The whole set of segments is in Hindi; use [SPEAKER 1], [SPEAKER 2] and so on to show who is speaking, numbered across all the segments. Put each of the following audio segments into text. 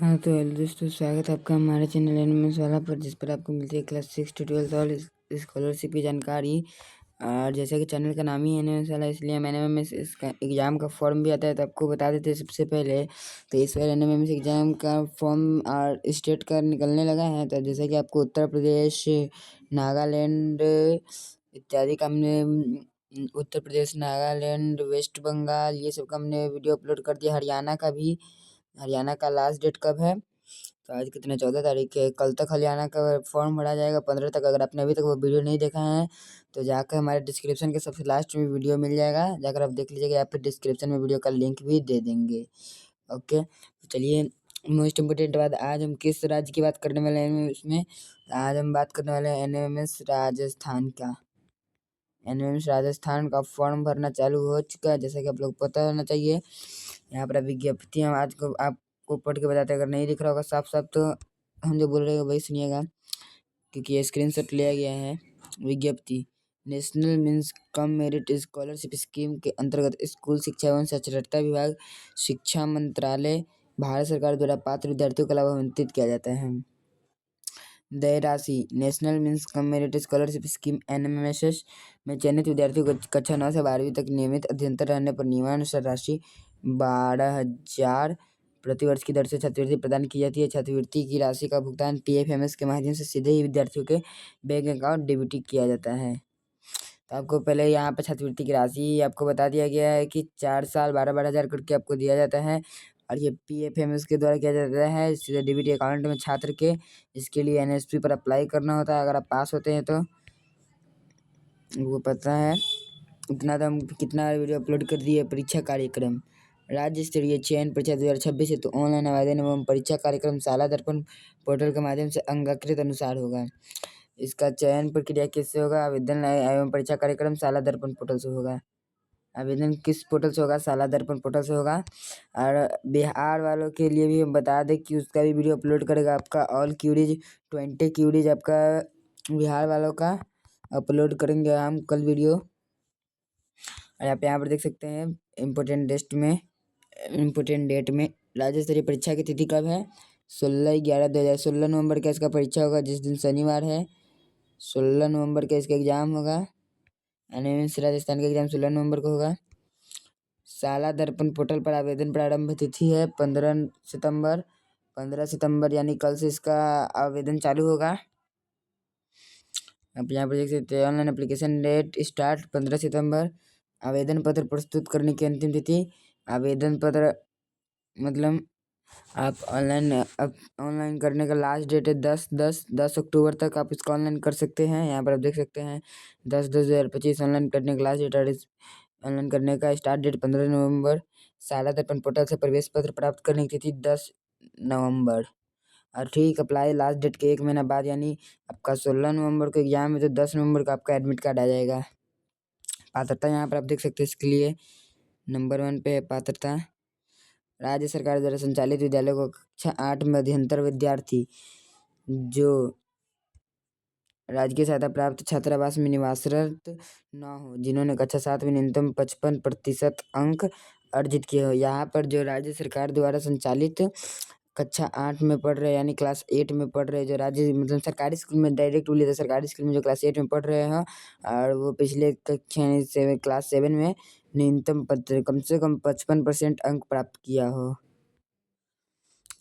[SPEAKER 1] हाँ तो हेलो दोस्तों, स्वागत है आपका हमारे चैनल एनिमेस वाला पर, जिस पर आपको मिलती है क्लास 6 to 12 और स्कॉलरशिप की जानकारी। और जैसा कि चैनल का नाम ही एनिमेस वाला, इसलिए हम एनिमेस इसका एग्ज़ाम का फॉर्म भी आता है तो आपको बता देते हैं सबसे पहले। तो इस बार एनिमेस एग्ज़ाम का फॉर्म और स्टेट का निकलने लगा है। तो जैसा कि आपको उत्तर प्रदेश, नागालैंड इत्यादि का हमने उत्तर प्रदेश, नागालैंड, वेस्ट बंगाल, ये सब का हमने वीडियो अपलोड कर दिया। हरियाणा का लास्ट डेट कब है? तो आज कितने 14 तारीख है। कल तक हरियाणा का फॉर्म भरा जाएगा, 15 तक। अगर आपने अभी तक वो वीडियो नहीं देखा है तो जाकर हमारे डिस्क्रिप्शन के सबसे लास्ट में वीडियो मिल जाएगा, जाकर आप देख लीजिएगा, या फिर डिस्क्रिप्शन में वीडियो का लिंक भी दे देंगे। ओके, तो चलिए, मोस्ट इम्पोर्टेंट बात, आज हम किस राज्य की बात करने वाले हैं उसमें। आज हम बात करने वाले हैं एनएमएमएस राजस्थान का। एनएमएमएस राजस्थान का फॉर्म भरना चालू हो चुका है, जैसा कि आप लोग पता होना चाहिए। यहाँ पर विज्ञप्तियाँ आज को आपको पढ़ के बताते हैं। अगर नहीं दिख रहा होगा साफ साफ तो हम जो बोल रहे हैं वही सुनिएगा, क्योंकि ये स्क्रीनशॉट लिया गया है। विज्ञप्ति, national means cum merit scholarship scheme के अंतर्गत स्कूल शिक्षा एवं साक्षरता विभाग, शिक्षा मंत्रालय, भारत सरकार द्वारा पात्र विद्यार्थियों को लाभान्वित किया जाता है। देय राशि, national means cum merit scholarship scheme NMIMS में चयनित विद्यार्थियों को कक्षा 9 से 12वीं तक नियमित अध्ययनरत रहने पर नियमानुसार राशि 12,000 प्रतिवर्ष की दर से छात्रवृत्ति प्रदान की जाती है। छात्रवृत्ति की राशि का भुगतान पीएफएमएस के माध्यम से सीधे ही विद्यार्थियों के बैंक अकाउंट डेबिट किया जाता है। तो आपको पहले यहाँ पर छात्रवृत्ति की राशि आपको बता दिया गया है कि 4 साल 12,000 करके आपको दिया जाता है, और ये पीएफएमएस के द्वारा किया जाता है सीधे डेबिट अकाउंट में छात्र के। इसके लिए एनएसपी पर अप्लाई करना होता है। अगर आप पास होते हैं तो वो पता है। इतना तो हम कितना वीडियो अपलोड कर दिए। परीक्षा कार्यक्रम, राज्य स्तरीय चयन परीक्षा 2026 है, तो ऑनलाइन आवेदन एवं परीक्षा कार्यक्रम शाला दर्पण पोर्टल के माध्यम से अंगाकृत अनुसार होगा। इसका चयन प्रक्रिया किससे होगा? आवेदन एवं परीक्षा कार्यक्रम शाला दर्पण पोर्टल से होगा। आवेदन किस पोर्टल से होगा? शाला दर्पण पोर्टल से होगा। और बिहार वालों के लिए भी हम बता दें कि उसका भी वीडियो अपलोड करेगा। आपका ऑल क्यूरीज 20 क्यूरीज आपका बिहार वालों का अपलोड करेंगे हम कल वीडियो। और आप यहाँ पर देख सकते हैं इम्पोर्टेंट डेट में राज्य स्तरीय परीक्षा की तिथि कब है? 16/11/2016 नवंबर का इसका परीक्षा होगा, जिस दिन शनिवार है। 16 नवंबर का इसका एग्ज़ाम होगा। एनएमएमएस राजस्थान का एग्ज़ाम 16 नवंबर को होगा। शाला दर्पण पोर्टल पर आवेदन प्रारंभ तिथि है 15 सितंबर। 15 सितंबर यानी कल से इसका आवेदन चालू होगा। आप यहाँ पर देख सकते हैं ऑनलाइन एप्लीकेशन डेट स्टार्ट 15 सितंबर। आवेदन पत्र प्रस्तुत करने की अंतिम तिथि, आवेदन पत्र मतलब आप ऑनलाइन करने का लास्ट डेट है 10 अक्टूबर तक आप इसको ऑनलाइन कर सकते हैं। यहाँ पर आप देख सकते हैं 10/10/2025 ऑनलाइन करने का लास्ट डेट है। ऑनलाइन करने का स्टार्ट डेट 15 नवंबर। शाला दर्पण पोर्टल से प्रवेश पत्र प्राप्त करने की तिथि 10 नवंबर। और ठीक अप्लाई लास्ट डेट के 1 महीना बाद, यानी आपका 16 नवंबर को एग्जाम है तो 10 नवंबर को आपका एडमिट कार्ड आ जाएगा। पात्रता यहाँ पर आप देख सकते हैं, इसके लिए नंबर 1 पे है पात्रता। राज्य सरकार द्वारा संचालित विद्यालय को कक्षा 8 में अध्ययनरत विद्यार्थी जो राजकीय सहायता प्राप्त छात्रावास में निवासरत न हो, जिन्होंने कक्षा 7 में न्यूनतम 55% अंक अर्जित किए हो। यहाँ पर जो राज्य सरकार द्वारा संचालित कक्षा 8 में पढ़ रहे, यानी क्लास 8 में पढ़ रहे, जो राज्य मतलब सरकारी स्कूल में डायरेक्ट बोलिए तो सरकारी स्कूल में जो क्लास 8 में पढ़ रहे हैं, और वो पिछले कक्षा से क्लास 7 में न्यूनतम कम से कम 55% अंक प्राप्त किया हो।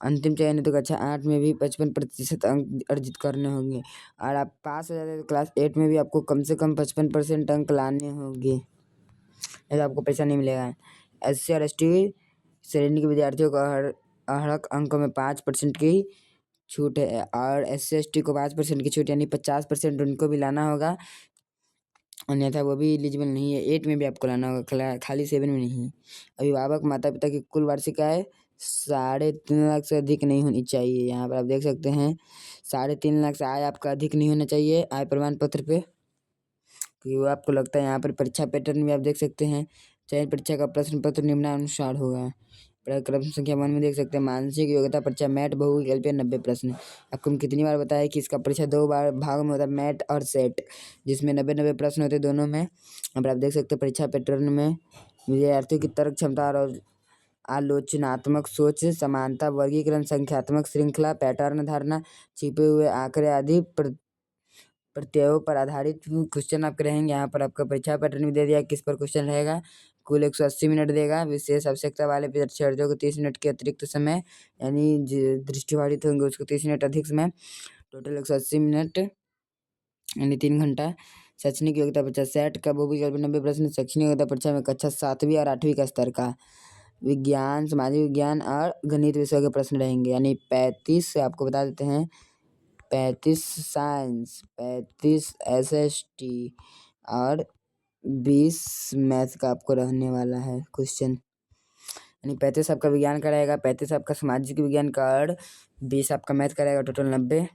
[SPEAKER 1] अंतिम चयन है तो कक्षा 8 में भी 55% अंक अर्जित करने होंगे, और आप पास हो जाते हैं तो क्लास 8 में भी आपको कम से कम 55% अंक लाने होंगे, नहीं तो आपको पैसा नहीं मिलेगा। SC और ST श्रेणी के विद्यार्थियों को अहड़क अंकों में 5% की छूट है, और SC ST को 5% की छूट, यानी 50% उनको भी लाना होगा, अन्यथा वो भी एलिजिबल नहीं है। 8 में भी आपको लाना होगा, खाली 7 में नहीं। अभिभावक माता पिता की कुल वार्षिक आय 3.5 लाख से अधिक नहीं होनी चाहिए। यहाँ पर आप देख सकते हैं 3.5 लाख से आय आपका अधिक नहीं होना चाहिए आय प्रमाण पत्र पे, क्योंकि वो आपको लगता है। यहाँ पर परीक्षा पैटर्न भी आप देख सकते हैं। चयन परीक्षा का प्रश्न पत्र निम्नानुसार होगा। प्रक्रम संख्या 1 में देख सकते हैं मानसिक योग्यता परीक्षा मैट बहुविकल्प 90 प्रश्न। आपको हम कितनी बार बताया कि इसका परीक्षा 2 बार भाग में होता है, मैट और सेट, जिसमें 90 प्रश्न होते हैं दोनों में। अब आप देख सकते हैं परीक्षा पैटर्न में विद्यार्थियों की तर्क क्षमता और आलोचनात्मक सोच, समानता, वर्गीकरण, संख्यात्मक श्रृंखला, पैटर्न धारणा, छिपे हुए आंकड़े आदि प्रत्ययों पर आधारित क्वेश्चन आपके रहेंगे। यहाँ पर आपका परीक्षा पैटर्न भी दे दिया किस पर क्वेश्चन रहेगा। कुल 180 मिनट देगा। विशेष आवश्यकता वाले विद्यार्थियों को 30 मिनट के अतिरिक्त समय, यानी दृष्टिबाधित होंगे उसको 30 मिनट अधिक समय, टोटल 180 मिनट यानी 3 घंटा। शैक्षणिक योग्यता परीक्षा सेट का बहुविकल्प 90 प्रश्न। शैक्षणिक योग्यता परीक्षा में कक्षा 7वीं और 8वीं का स्तर का विज्ञान, सामाजिक विज्ञान और गणित विषय के प्रश्न रहेंगे, यानी 35 आपको बता देते हैं, 35 साइंस, 35 SST और 20 मैथ का आपको रहने वाला है क्वेश्चन, यानी 35 आपका विज्ञान का रहेगा, 35 आपका सामाजिक विज्ञान का और 20 आपका मैथ का रहेगा, टोटल 90।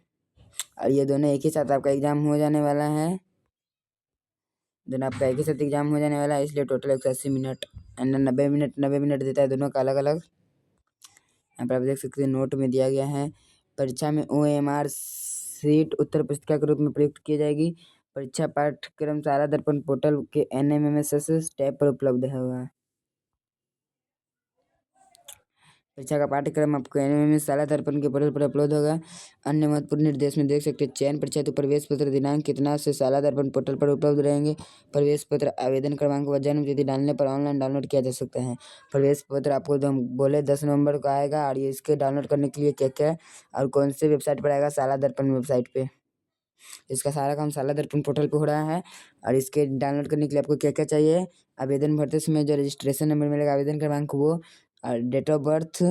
[SPEAKER 1] और ये दोनों एक ही साथ आपका एग्जाम हो जाने वाला है, दोनों आपका एक ही साथ एग्जाम हो जाने वाला है, इसलिए टोटल 180 मिनट, 90 मिनट देता है दोनों का अलग अलग। यहाँ पर आप देख सकते हैं नोट में दिया गया है। परीक्षा में OMR सीट उत्तर पुस्तिका के रूप में प्रयुक्त की जाएगी। परीक्षा पाठ्यक्रम शाला दर्पण पोर्टल के NMMSS टैब पर उपलब्ध होगा। परीक्षा का पाठ्यक्रम आपको NMMS शाला दर्पण के पोर्टल पर अपलोड होगा। अन्य महत्वपूर्ण निर्देश में देख सकते हैं, चयन परीक्षा हेतु प्रवेश पत्र दिनांक कितना से शाला दर्पण पोर्टल पर उपलब्ध रहेंगे। प्रवेश पत्र आवेदन क्रमांक व जन्म तिथि डालने पर ऑनलाइन डाउनलोड किया जा सकता है। प्रवेश पत्र आपको जो हम बोले 10 नवंबर को आएगा, और ये इसके डाउनलोड करने के लिए क्या क्या और कौन से वेबसाइट पर आएगा, शाला दर्पण वेबसाइट पे। इसका सारा काम शाला दर्पण पोर्टल पे हो रहा है। और इसके डाउनलोड करने के लिए आपको क्या क्या चाहिए, आवेदन भरते समय जो रजिस्ट्रेशन नंबर मिलेगा, आवेदन क्रमांक, वो और डेट ऑफ बर्थ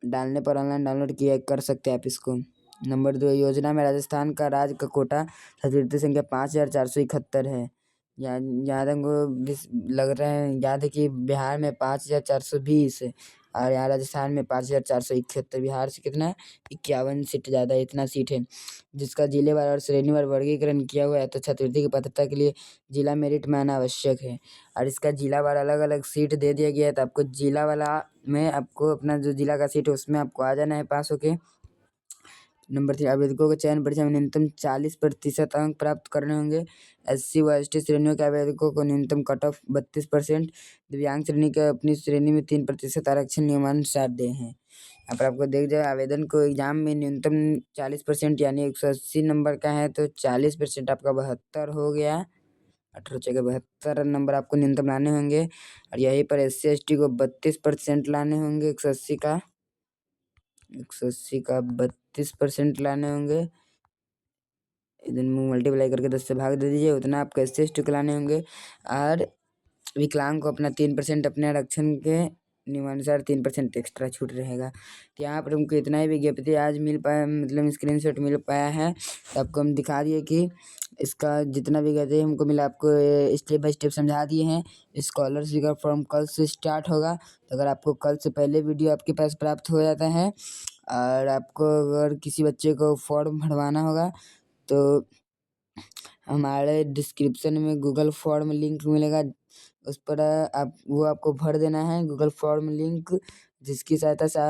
[SPEAKER 1] डालने पर ऑनलाइन डाउनलोड किया कर सकते हैं आप इसको। नंबर 2, योजना में राजस्थान का राज्य का कोटा छात्रवृत्ति संख्या 5471 है। यहाँ तक लग रहा है याद है कि बिहार में 5420 है और यहाँ राजस्थान में 5471। बिहार से कितना है, 51 सीट ज़्यादा, इतना सीट है। जिसका जिलेवार और श्रेणीवार वर्गीकरण किया हुआ है, तो छात्रवृत्ति की पात्रता के लिए जिला मेरिट में आना आवश्यक है। और इसका जिलावार अलग अलग सीट दे दिया गया है, तो आपको जिला वाला में आपको अपना जो जिला का सीट है उसमें आपको आ जाना है पास होके। नंबर 3, आवेदकों को चयन परीक्षा में न्यूनतम 40% अंक प्राप्त करने होंगे। SC व ST श्रेणियों के आवेदकों को न्यूनतम कट ऑफ 32%। दिव्यांग श्रेणी के अपनी श्रेणी में 3% आरक्षण नियमानुसार दे हैं। यहाँ पर आपको देख जाए, आवेदन को एग्जाम में न्यूनतम 40% यानी 180 नंबर का है, तो 40% आपका 72 हो गया, 18 जगह 72 नंबर आपको न्यूनतम लाने होंगे। और यहीं पर SC ST को 32% लाने होंगे, 180 का 32% लाने होंगे। इधर मल्टीप्लाई करके 10 से भाग दे दीजिए, उतना आपको SC ST को लाने होंगे। और विकलांग को अपना 3% अपने आरक्षण के नियमानुसार 3% एक्स्ट्रा छूट रहेगा। तो यहाँ पर हमको इतना ही विज्ञप्ति आज मिल पाया, मतलब स्क्रीनशॉट मिल पाया है, तो आपको हम दिखा दिए कि इसका जितना विज्ञप्ति हमको मिला, आपको स्टेप बाय स्टेप समझा दिए हैं। स्कॉलरशिप का फॉर्म कल से स्टार्ट होगा, तो अगर आपको कल से पहले वीडियो आपके पास प्राप्त हो जाता है और आपको अगर किसी बच्चे को फॉर्म भरवाना होगा, तो हमारे डिस्क्रिप्शन में गूगल फॉर्म लिंक मिलेगा, उस पर आपको भर देना है गूगल फॉर्म लिंक, जिसकी सहायता से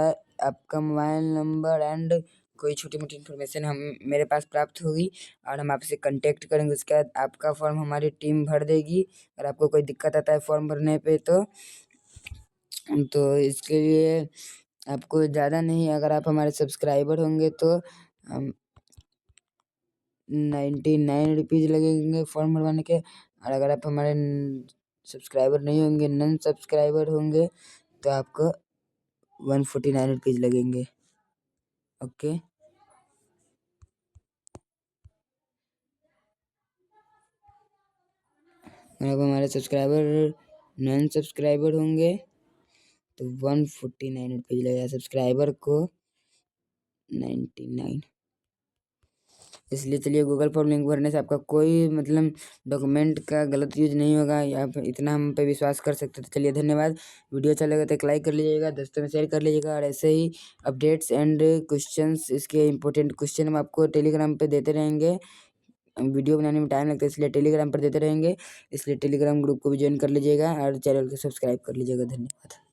[SPEAKER 1] आपका मोबाइल नंबर एंड कोई छोटी मोटी इन्फॉर्मेशन हम मेरे पास प्राप्त होगी और हम आपसे कांटेक्ट करेंगे। उसके बाद आपका फॉर्म हमारी टीम भर देगी। अगर आपको कोई दिक्कत आता है फॉर्म भरने पे, तो इसके लिए आपको ज़्यादा नहीं, अगर आप हमारे सब्सक्राइबर होंगे तो हम 99 रुपीज़ लगेंगे फॉर्म भरवाने के। और अगर आप हमारे सब्सक्राइबर नहीं होंगे, नॉन सब्सक्राइबर होंगे, तो आपको 149 रुपीज़ लगेंगे। ओके, अगर आप हमारे सब्सक्राइबर नॉन सब्सक्राइबर होंगे तो 149 रुपीज़ लगेगा, सब्सक्राइबर को 99। इसलिए चलिए, गूगल फॉर्म लिंक भरने से आपका कोई मतलब डॉक्यूमेंट का गलत यूज नहीं होगा, या फिर इतना हम पे विश्वास कर सकते। तो चलिए धन्यवाद। वीडियो अच्छा लगा तो एक लाइक कर लीजिएगा, दोस्तों में शेयर कर लीजिएगा, और ऐसे ही अपडेट्स एंड क्वेश्चंस, इसके इंपॉर्टेंट क्वेश्चन हम आपको टेलीग्राम पे देते रहेंगे। वीडियो बनाने में टाइम लगता है, इसलिए टेलीग्राम पर देते रहेंगे, इसलिए टेलीग्राम ग्रुप को भी ज्वाइन कर लीजिएगा और चैनल को सब्सक्राइब कर लीजिएगा। धन्यवाद।